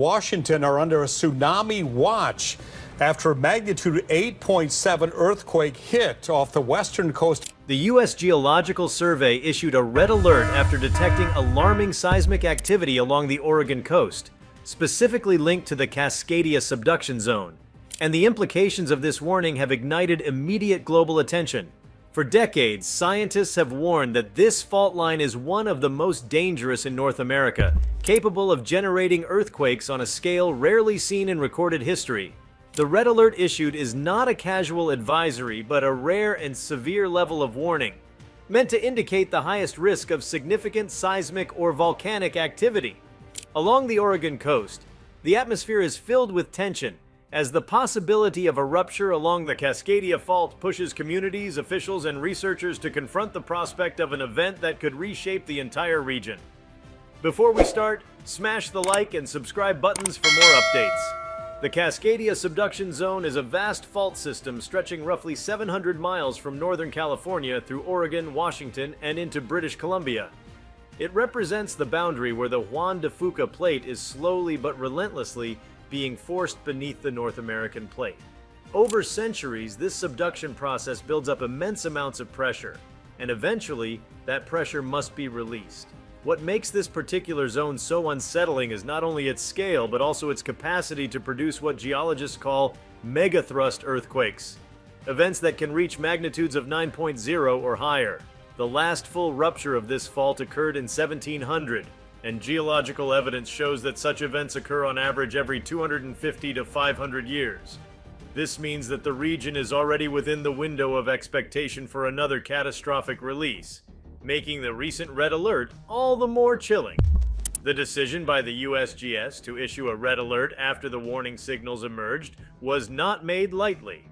Washington are under a tsunami watch after a magnitude 8.7 earthquake hit off the western coast. The U.S. Geological Survey issued a red alert after detecting alarming seismic activity along the Oregon coast, specifically linked to the Cascadia Subduction Zone. And the implications of this warning have ignited immediate global attention. For decades, scientists have warned that this fault line is one of the most dangerous in North America, capable of generating earthquakes on a scale rarely seen in recorded history. The red alert issued is not a casual advisory, but a rare and severe level of warning, meant to indicate the highest risk of significant seismic or volcanic activity. Along the Oregon coast, the atmosphere is filled with tension, as the possibility of a rupture along the Cascadia Fault pushes communities, officials, and researchers to confront the prospect of an event that could reshape the entire region. Before we start, smash the like and subscribe buttons for more updates. The Cascadia Subduction Zone is a vast fault system stretching roughly 700 miles from Northern California through Oregon, Washington, and into British Columbia. It represents the boundary where the Juan de Fuca plate is slowly but relentlessly being forced beneath the North American plate. Over centuries, this subduction process builds up immense amounts of pressure, and eventually, that pressure must be released. What makes this particular zone so unsettling is not only its scale, but also its capacity to produce what geologists call megathrust earthquakes, events that can reach magnitudes of 9.0 or higher. The last full rupture of this fault occurred in 1700, and geological evidence shows that such events occur on average every 250 to 500 years. This means that the region is already within the window of expectation for another catastrophic release, making the recent red alert all the more chilling. The decision by the USGS to issue a red alert after the warning signals emerged was not made lightly.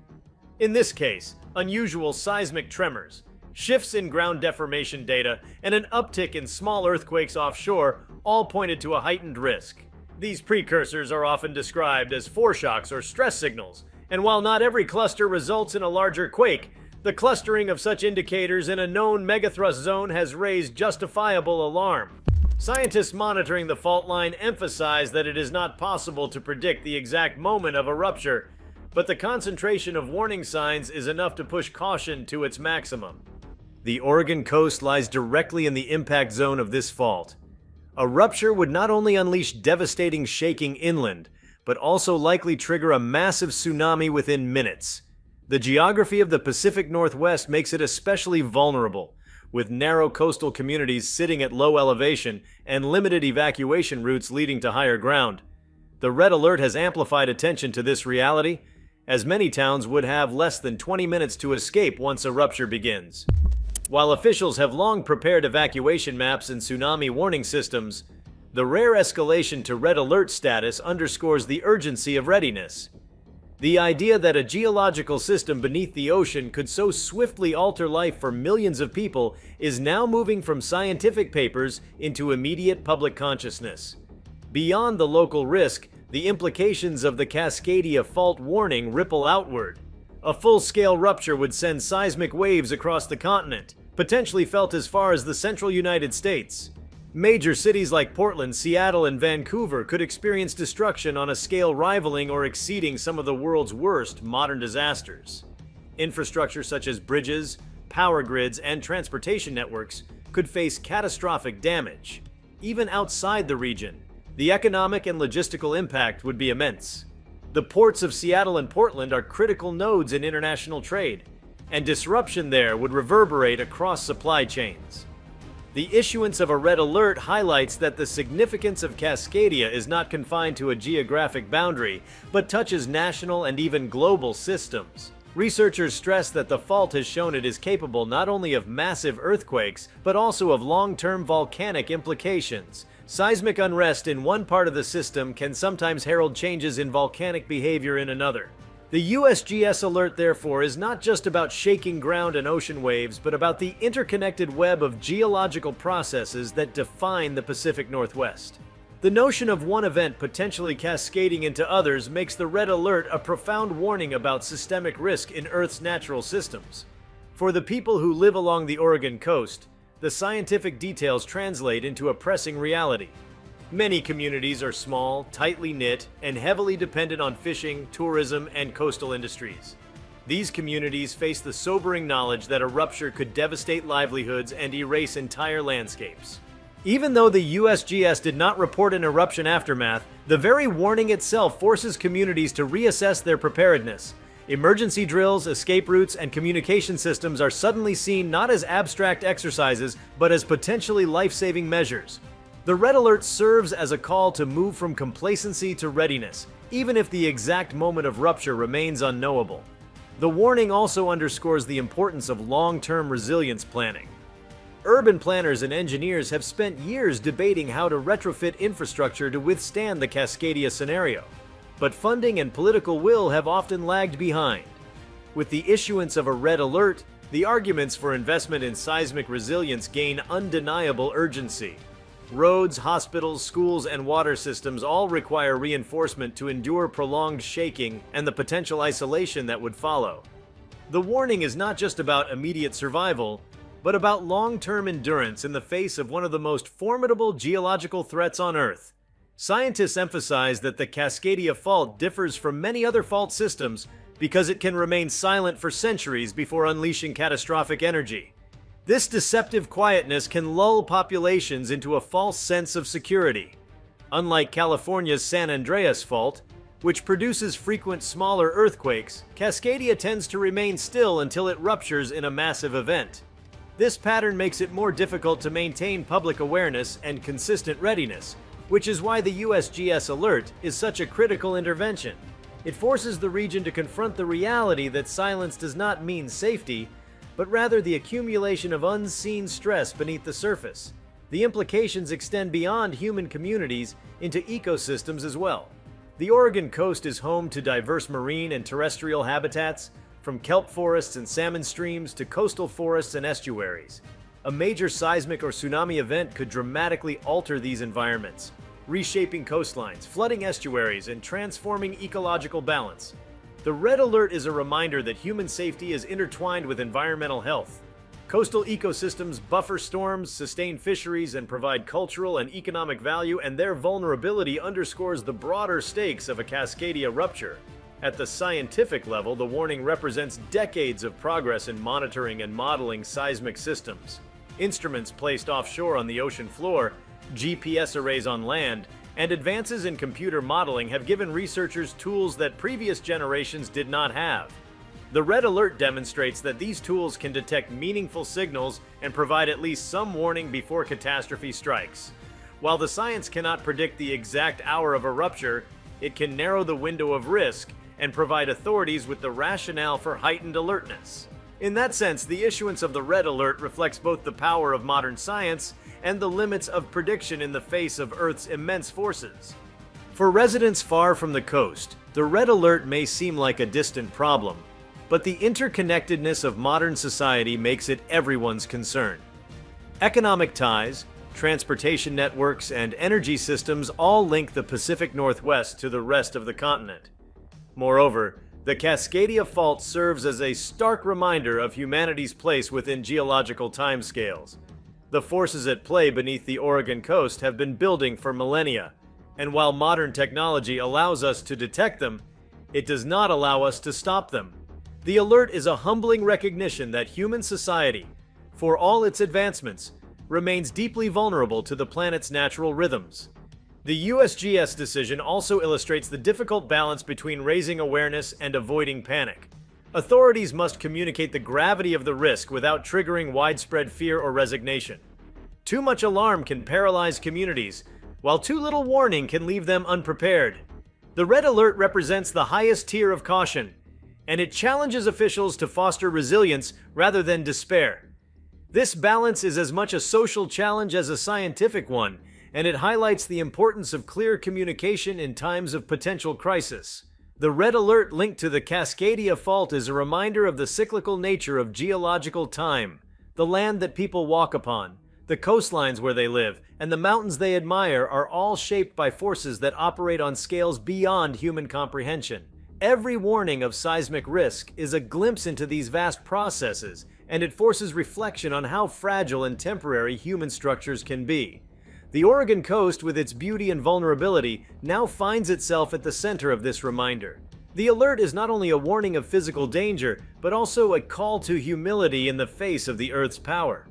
In this case, unusual seismic tremors, shifts in ground deformation data, and an uptick in small earthquakes offshore all pointed to a heightened risk. These precursors are often described as foreshocks or stress signals, and while not every cluster results in a larger quake, the clustering of such indicators in a known megathrust zone has raised justifiable alarm. Scientists monitoring the fault line emphasize that it is not possible to predict the exact moment of a rupture, but the concentration of warning signs is enough to push caution to its maximum. The Oregon coast lies directly in the impact zone of this fault. A rupture would not only unleash devastating shaking inland, but also likely trigger a massive tsunami within minutes. The geography of the Pacific Northwest makes it especially vulnerable, with narrow coastal communities sitting at low elevation and limited evacuation routes leading to higher ground. The red alert has amplified attention to this reality, as many towns would have less than 20 minutes to escape once a rupture begins. While officials have long prepared evacuation maps and tsunami warning systems, the rare escalation to red alert status underscores the urgency of readiness. The idea that a geological system beneath the ocean could so swiftly alter life for millions of people is now moving from scientific papers into immediate public consciousness. Beyond the local risk, the implications of the Cascadia Fault warning ripple outward. A full-scale rupture would send seismic waves across the continent, potentially felt as far as the central United States. Major cities like Portland, Seattle, and Vancouver could experience destruction on a scale rivaling or exceeding some of the world's worst modern disasters. Infrastructure such as bridges, power grids, and transportation networks could face catastrophic damage. Even outside the region, the economic and logistical impact would be immense. The ports of Seattle and Portland are critical nodes in international trade, and disruption there would reverberate across supply chains. The issuance of a red alert highlights that the significance of Cascadia is not confined to a geographic boundary, but touches national and even global systems. Researchers stress that the fault has shown it is capable not only of massive earthquakes, but also of long-term volcanic implications. Seismic unrest in one part of the system can sometimes herald changes in volcanic behavior in another. The USGS alert, therefore, is not just about shaking ground and ocean waves, but about the interconnected web of geological processes that define the Pacific Northwest. The notion of one event potentially cascading into others makes the red alert a profound warning about systemic risk in Earth's natural systems. For the people who live along the Oregon coast, the scientific details translate into a pressing reality. Many communities are small, tightly knit, and heavily dependent on fishing, tourism, and coastal industries. These communities face the sobering knowledge that a rupture could devastate livelihoods and erase entire landscapes. Even though the USGS did not report an eruption aftermath, the very warning itself forces communities to reassess their preparedness. Emergency drills, escape routes, and communication systems are suddenly seen not as abstract exercises, but as potentially life-saving measures. The red alert serves as a call to move from complacency to readiness, even if the exact moment of rupture remains unknowable. The warning also underscores the importance of long-term resilience planning. Urban planners and engineers have spent years debating how to retrofit infrastructure to withstand the Cascadia scenario, but funding and political will have often lagged behind. With the issuance of a red alert, the arguments for investment in seismic resilience gain undeniable urgency. Roads, hospitals, schools, and water systems all require reinforcement to endure prolonged shaking and the potential isolation that would follow. The warning is not just about immediate survival, but about long-term endurance in the face of one of the most formidable geological threats on Earth. Scientists emphasize that the Cascadia Fault differs from many other fault systems because it can remain silent for centuries before unleashing catastrophic energy. This deceptive quietness can lull populations into a false sense of security. Unlike California's San Andreas Fault, which produces frequent smaller earthquakes, Cascadia tends to remain still until it ruptures in a massive event. This pattern makes it more difficult to maintain public awareness and consistent readiness, which is why the USGS alert is such a critical intervention. It forces the region to confront the reality that silence does not mean safety, but rather the accumulation of unseen stress beneath the surface. The implications extend beyond human communities into ecosystems as well. The Oregon coast is home to diverse marine and terrestrial habitats, from kelp forests and salmon streams to coastal forests and estuaries. A major seismic or tsunami event could dramatically alter these environments, reshaping coastlines, flooding estuaries, and transforming ecological balance. The red alert is a reminder that human safety is intertwined with environmental health. Coastal ecosystems buffer storms, sustain fisheries, and provide cultural and economic value, and their vulnerability underscores the broader stakes of a Cascadia rupture. At the scientific level, the warning represents decades of progress in monitoring and modeling seismic systems. Instruments placed offshore on the ocean floor, GPS arrays on land, and advances in computer modeling have given researchers tools that previous generations did not have. The red alert demonstrates that these tools can detect meaningful signals and provide at least some warning before catastrophe strikes. While the science cannot predict the exact hour of a rupture, it can narrow the window of risk and provide authorities with the rationale for heightened alertness. In that sense, the issuance of the red alert reflects both the power of modern science and the limits of prediction in the face of Earth's immense forces. For residents far from the coast, the red alert may seem like a distant problem, but the interconnectedness of modern society makes it everyone's concern. Economic ties, transportation networks, and energy systems all link the Pacific Northwest to the rest of the continent. Moreover, the Cascadia Fault serves as a stark reminder of humanity's place within geological timescales. The forces at play beneath the Oregon coast have been building for millennia, and while modern technology allows us to detect them, it does not allow us to stop them. The alert is a humbling recognition that human society, for all its advancements, remains deeply vulnerable to the planet's natural rhythms. The USGS decision also illustrates the difficult balance between raising awareness and avoiding panic. Authorities must communicate the gravity of the risk without triggering widespread fear or resignation. Too much alarm can paralyze communities, while too little warning can leave them unprepared. The red alert represents the highest tier of caution, and it challenges officials to foster resilience rather than despair. This balance is as much a social challenge as a scientific one, and it highlights the importance of clear communication in times of potential crisis. The red alert linked to the Cascadia Fault is a reminder of the cyclical nature of geological time. The land that people walk upon, the coastlines where they live, and the mountains they admire are all shaped by forces that operate on scales beyond human comprehension. Every warning of seismic risk is a glimpse into these vast processes, and it forces reflection on how fragile and temporary human structures can be. The Oregon coast, with its beauty and vulnerability, now finds itself at the center of this reminder. The alert is not only a warning of physical danger, but also a call to humility in the face of the Earth's power.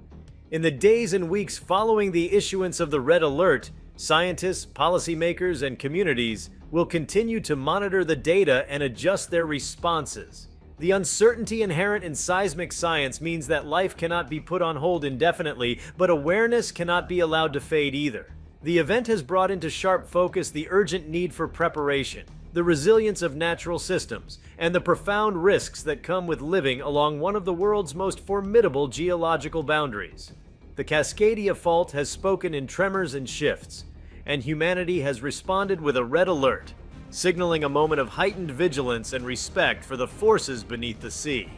In the days and weeks following the issuance of the red alert, scientists, policymakers, and communities will continue to monitor the data and adjust their responses. The uncertainty inherent in seismic science means that life cannot be put on hold indefinitely, but awareness cannot be allowed to fade either. The event has brought into sharp focus the urgent need for preparation, the resilience of natural systems, and the profound risks that come with living along one of the world's most formidable geological boundaries. The Cascadia Fault has spoken in tremors and shifts, and humanity has responded with a red alert, signaling a moment of heightened vigilance and respect for the forces beneath the sea.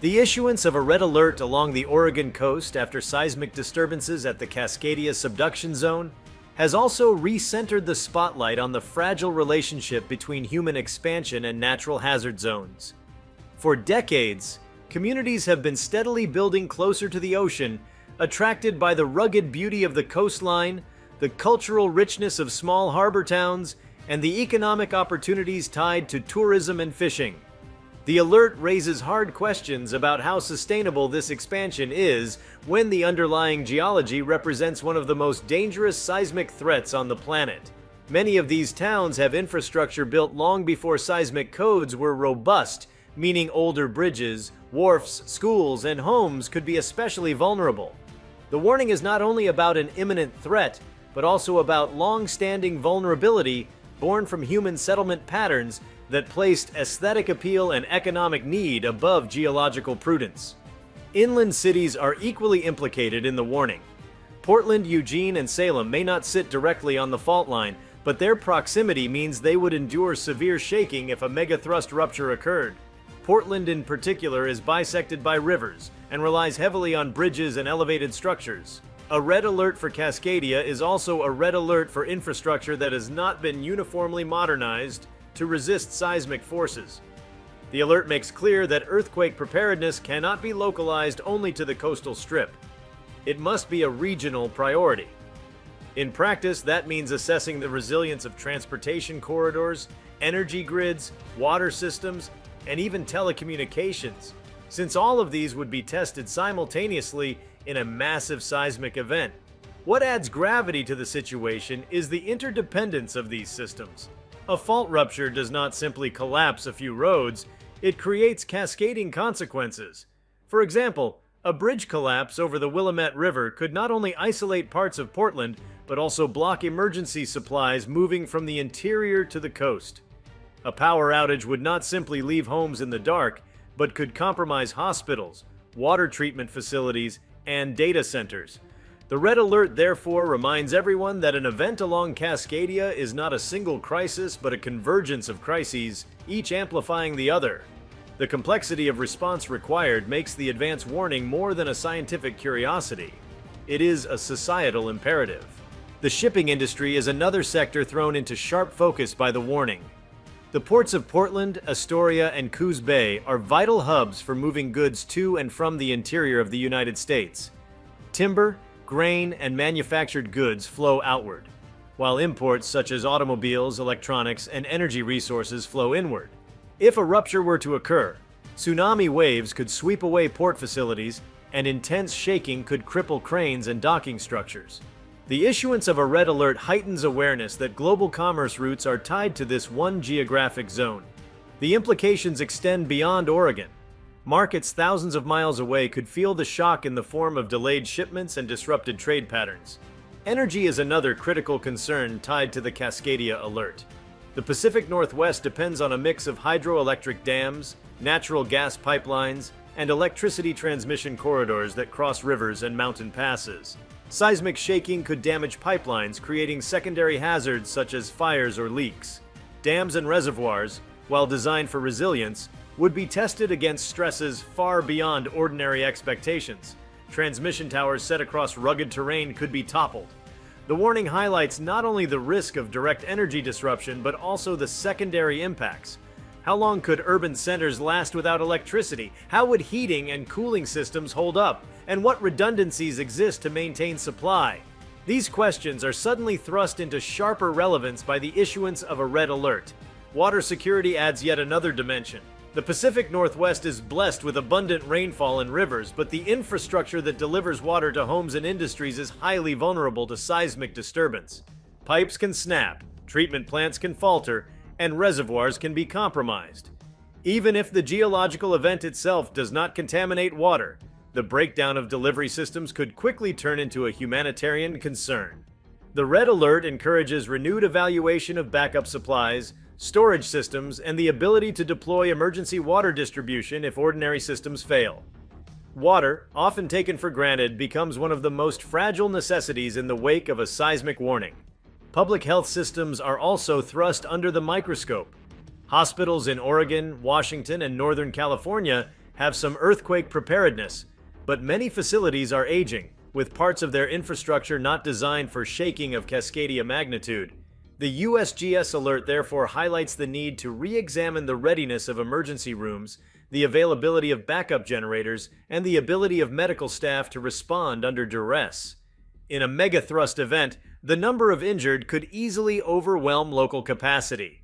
The issuance of a red alert along the Oregon coast after seismic disturbances at the Cascadia Subduction Zone has also re-centered the spotlight on the fragile relationship between human expansion and natural hazard zones. For decades, communities have been steadily building closer to the ocean, attracted by the rugged beauty of the coastline, the cultural richness of small harbor towns, and the economic opportunities tied to tourism and fishing. The alert raises hard questions about how sustainable this expansion is when the underlying geology represents one of the most dangerous seismic threats on the planet. Many of these towns have infrastructure built long before seismic codes were robust, meaning older bridges, wharfs, schools, and homes could be especially vulnerable. The warning is not only about an imminent threat, but also about long-standing vulnerability born from human settlement patterns that placed aesthetic appeal and economic need above geological prudence. Inland cities are equally implicated in the warning. Portland, Eugene, and Salem may not sit directly on the fault line, but their proximity means they would endure severe shaking if a megathrust rupture occurred. Portland in particular is bisected by rivers and relies heavily on bridges and elevated structures. A red alert for Cascadia is also a red alert for infrastructure that has not been uniformly modernized to resist seismic forces. The alert makes clear that earthquake preparedness cannot be localized only to the coastal strip. It must be a regional priority. In practice, that means assessing the resilience of transportation corridors, energy grids, water systems, and even telecommunications, since all of these would be tested simultaneously in a massive seismic event. What adds gravity to the situation is the interdependence of these systems. A fault rupture does not simply collapse a few roads, it creates cascading consequences. For example, a bridge collapse over the Willamette River could not only isolate parts of Portland, but also block emergency supplies moving from the interior to the coast. A power outage would not simply leave homes in the dark, but could compromise hospitals, water treatment facilities, and data centers. The red alert therefore reminds everyone that an event along Cascadia is not a single crisis but a convergence of crises, each amplifying the other. The complexity of response required makes the advance warning more than a scientific curiosity. It is a societal imperative. The shipping industry is another sector thrown into sharp focus by the warning. The ports of Portland, Astoria, and Coos Bay are vital hubs for moving goods to and from the interior of the United States. Timber, grain, and manufactured goods flow outward, while imports such as automobiles, electronics, and energy resources flow inward. If a rupture were to occur, tsunami waves could sweep away port facilities, and intense shaking could cripple cranes and docking structures. The issuance of a red alert heightens awareness that global commerce routes are tied to this one geographic zone. The implications extend beyond Oregon. Markets thousands of miles away could feel the shock in the form of delayed shipments and disrupted trade patterns. Energy is another critical concern tied to the Cascadia alert. The Pacific Northwest depends on a mix of hydroelectric dams, natural gas pipelines, and electricity transmission corridors that cross rivers and mountain passes. Seismic shaking could damage pipelines, creating secondary hazards such as fires or leaks. Dams and reservoirs, while designed for resilience, would be tested against stresses far beyond ordinary expectations. Transmission towers set across rugged terrain could be toppled. The warning highlights not only the risk of direct energy disruption, but also the secondary impacts. How long could urban centers last without electricity? How would heating and cooling systems hold up? And what redundancies exist to maintain supply? These questions are suddenly thrust into sharper relevance by the issuance of a red alert. Water security adds yet another dimension. The Pacific Northwest is blessed with abundant rainfall and rivers, but the infrastructure that delivers water to homes and industries is highly vulnerable to seismic disturbance. Pipes can snap, treatment plants can falter, and reservoirs can be compromised. Even if the geological event itself does not contaminate water, the breakdown of delivery systems could quickly turn into a humanitarian concern. The red alert encourages renewed evaluation of backup supplies, storage systems, and the ability to deploy emergency water distribution if ordinary systems fail. Water, often taken for granted, becomes one of the most fragile necessities in the wake of a seismic warning. Public health systems are also thrust under the microscope. Hospitals in Oregon, Washington, and Northern California have some earthquake preparedness, but many facilities are aging, with parts of their infrastructure not designed for shaking of Cascadia magnitude. The USGS alert therefore highlights the need to re-examine the readiness of emergency rooms, the availability of backup generators, and the ability of medical staff to respond under duress. In a megathrust event, the number of injured could easily overwhelm local capacity.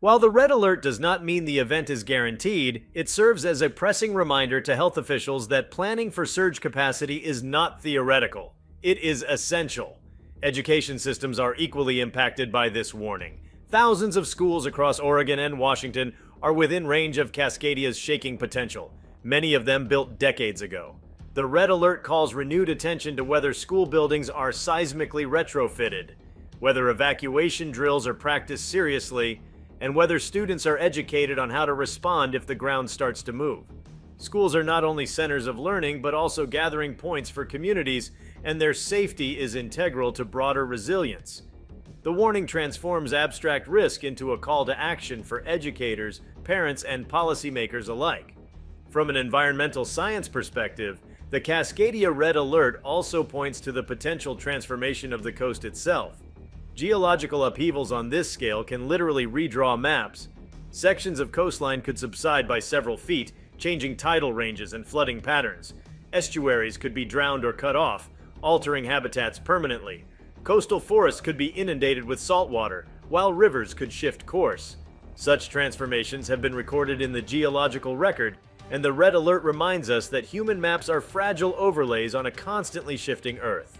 While the red alert does not mean the event is guaranteed, it serves as a pressing reminder to health officials that planning for surge capacity is not theoretical. It is essential. Education systems are equally impacted by this warning. Thousands of schools across Oregon and Washington are within range of Cascadia's shaking potential, many of them built decades ago. The red alert calls renewed attention to whether school buildings are seismically retrofitted, whether evacuation drills are practiced seriously, and whether students are educated on how to respond if the ground starts to move. Schools are not only centers of learning, but also gathering points for communities, and their safety is integral to broader resilience. The warning transforms abstract risk into a call to action for educators, parents, and policymakers alike. From an environmental science perspective, the Cascadia Red Alert also points to the potential transformation of the coast itself. Geological upheavals on this scale can literally redraw maps. Sections of coastline could subside by several feet, changing tidal ranges and flooding patterns. Estuaries could be drowned or cut off, altering habitats permanently. Coastal forests could be inundated with saltwater, while rivers could shift course. Such transformations have been recorded in the geological record, and the red alert reminds us that human maps are fragile overlays on a constantly shifting Earth.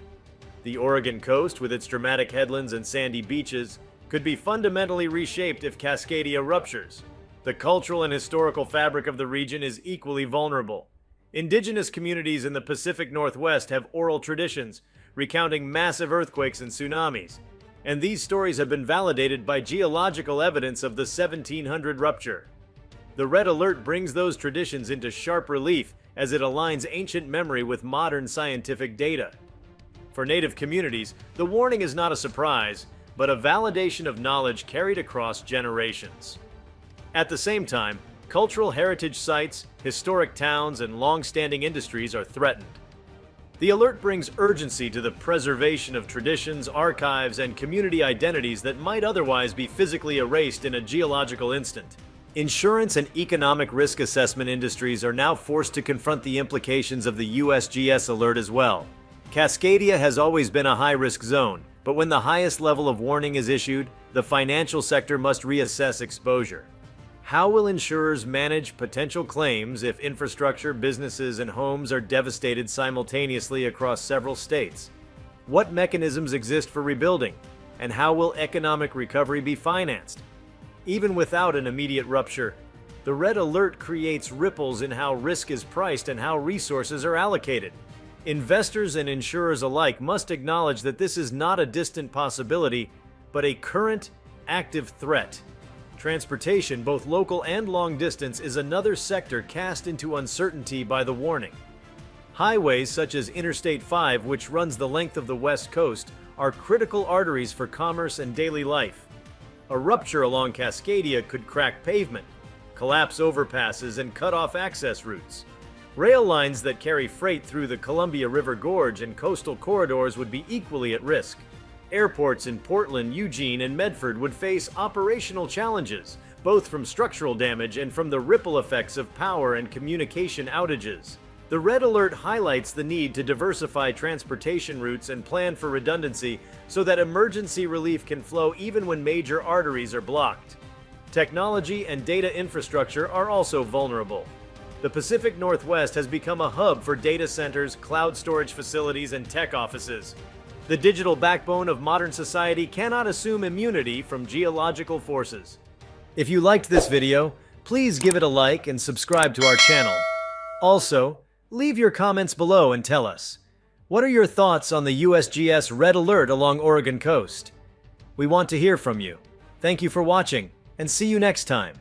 The Oregon coast, with its dramatic headlands and sandy beaches, could be fundamentally reshaped if Cascadia ruptures. The cultural and historical fabric of the region is equally vulnerable. Indigenous communities in the Pacific Northwest have oral traditions, recounting massive earthquakes and tsunamis, and these stories have been validated by geological evidence of the 1700 rupture. The red alert brings those traditions into sharp relief as it aligns ancient memory with modern scientific data. For Native communities, the warning is not a surprise, but a validation of knowledge carried across generations. At the same time, cultural heritage sites, historic towns, and long-standing industries are threatened. The alert brings urgency to the preservation of traditions, archives, and community identities that might otherwise be physically erased in a geological instant. Insurance and economic risk assessment industries are now forced to confront the implications of the USGS alert as well. Cascadia has always been a high-risk zone, but when the highest level of warning is issued, the financial sector must reassess exposure. How will insurers manage potential claims if infrastructure, businesses, and homes are devastated simultaneously across several states? What mechanisms exist for rebuilding? And how will economic recovery be financed? Even without an immediate rupture, the red alert creates ripples in how risk is priced and how resources are allocated. Investors and insurers alike must acknowledge that this is not a distant possibility, but a current, active threat. Transportation, both local and long distance, is another sector cast into uncertainty by the warning. Highways such as Interstate 5, which runs the length of the West Coast, are critical arteries for commerce and daily life. A rupture along Cascadia could crack pavement, collapse overpasses, and cut off access routes. Rail lines that carry freight through the Columbia River Gorge and coastal corridors would be equally at risk. Airports in Portland, Eugene, and Medford would face operational challenges, both from structural damage and from the ripple effects of power and communication outages. The red alert highlights the need to diversify transportation routes and plan for redundancy so that emergency relief can flow even when major arteries are blocked. Technology and data infrastructure are also vulnerable. The Pacific Northwest has become a hub for data centers, cloud storage facilities, and tech offices. The digital backbone of modern society cannot assume immunity from geological forces. If you liked this video, please give it a like and subscribe to our channel. Also, leave your comments below and tell us, what are your thoughts on the USGS red alert along Oregon coast? We want to hear from you. Thank you for watching, and see you next time.